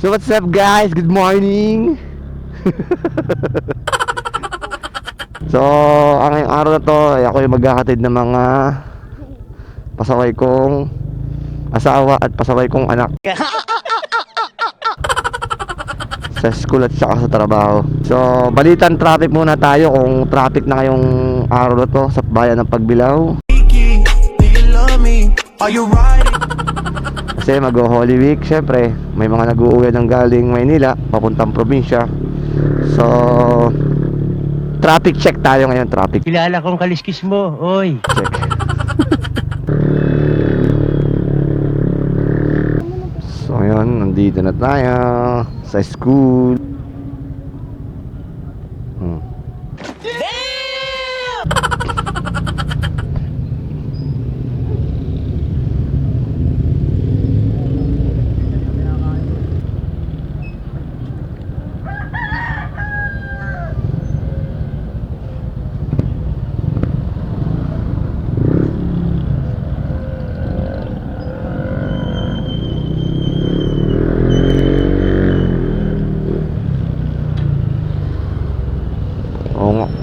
So what's up guys? Good morning! So, ang ngayong araw na to ay ako yung maghahatid ng mga pasaway kong asawa at pasaway kong anak sa school at saka sa trabaho. So, balitan traffic muna tayo kung traffic na ngayong araw na to sa bayan ng Pagbilao. Kasi mag-Holy Week, syempre may mga nag-uuwi ng galing Maynila papuntang probinsya. So, traffic check tayo ngayon, traffic Kilala kong kaliskis mo, oy. check. So ngayon, nandito na tayo sa school.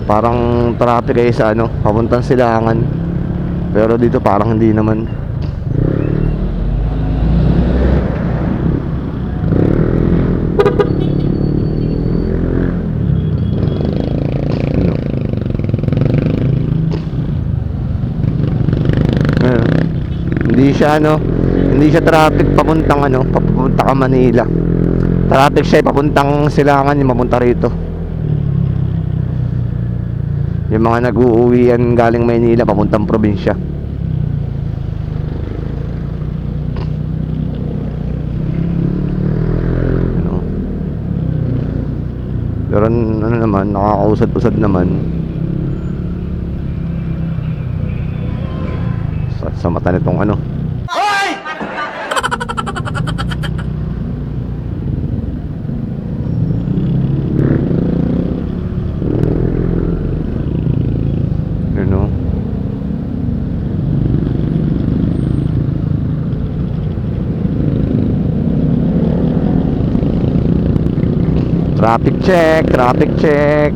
Parang traffic ay sa ano, papuntang Silangan. Pero dito parang hindi naman. Hindi siya ano, hindi siya traffic papuntang ano, papunta ka Manila. Traffic siya papuntang Silangan, yung mapunta rito. Yung mga nag-uuwian galing Maynila papuntang probinsya. Ano? Pero ano naman, nakakausad-usad naman sa mata nitong ano. Traffic check, traffic check.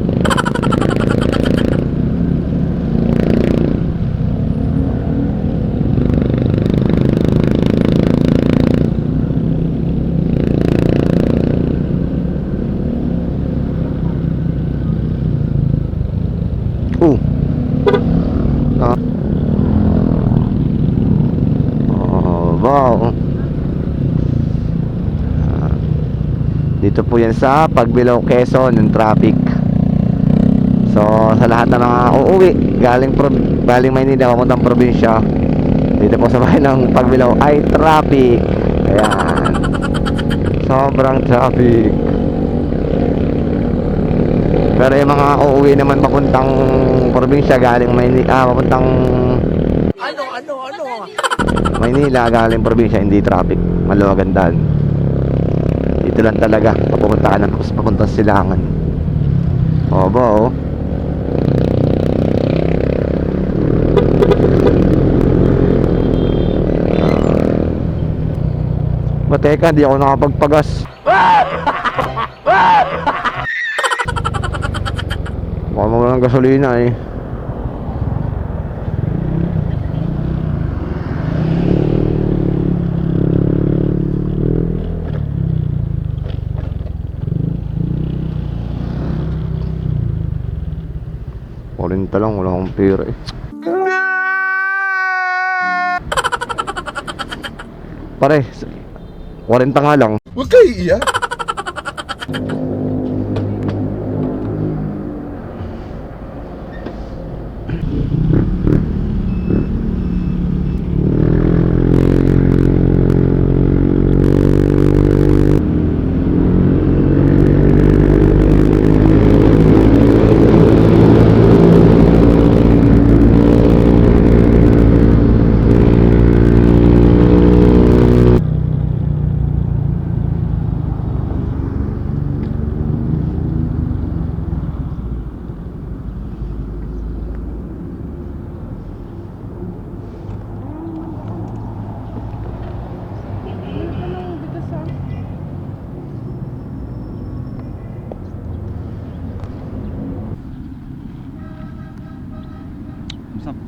Wow. Dito po yan sa Pagbilao, Quezon, yung traffic. So sa lahat ng mga uuwi galing Maynila papuntang probinsya, dito po sa bayan ng Pagbilao ay traffic. Ayan, sobrang traffic. Pero yung mga uuwi naman papuntang probinsya galing Maynila, papuntang Maynila galing probinsya, hindi traffic, maluwagan daan. Dito lang talaga papunta ka na papuntang Silangan. O ba o. Teka, di ako nakapagpagas. Baka magandang gasolina eh. Kurinta lang, wala akong pera eh. Pare, 40 nga lang. Huwag kayo iiyak.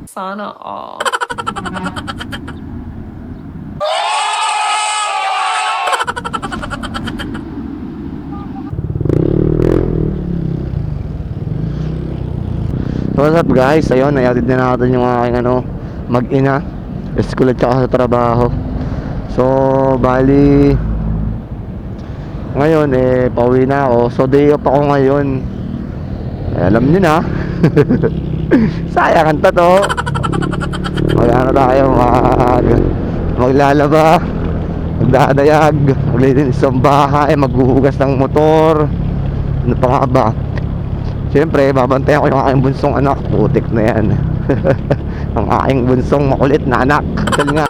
Sana all. So what's up guys, ayun, nayatid na natin yung aking mag-ina, school at saka sa trabaho. So bali ngayon pauwi na ako. So day off ako ngayon. Alam niyo na. Sayang ang tato. Tayo maglalaba, magdadayag, maglilinis ng bahay, maghuhugas ng motor. Ano pa nga ba? Siyempre, babantayan ko yung aking bunsong anak. Putik na yan. Ang aking bunsong makulit na anak. Dahil nga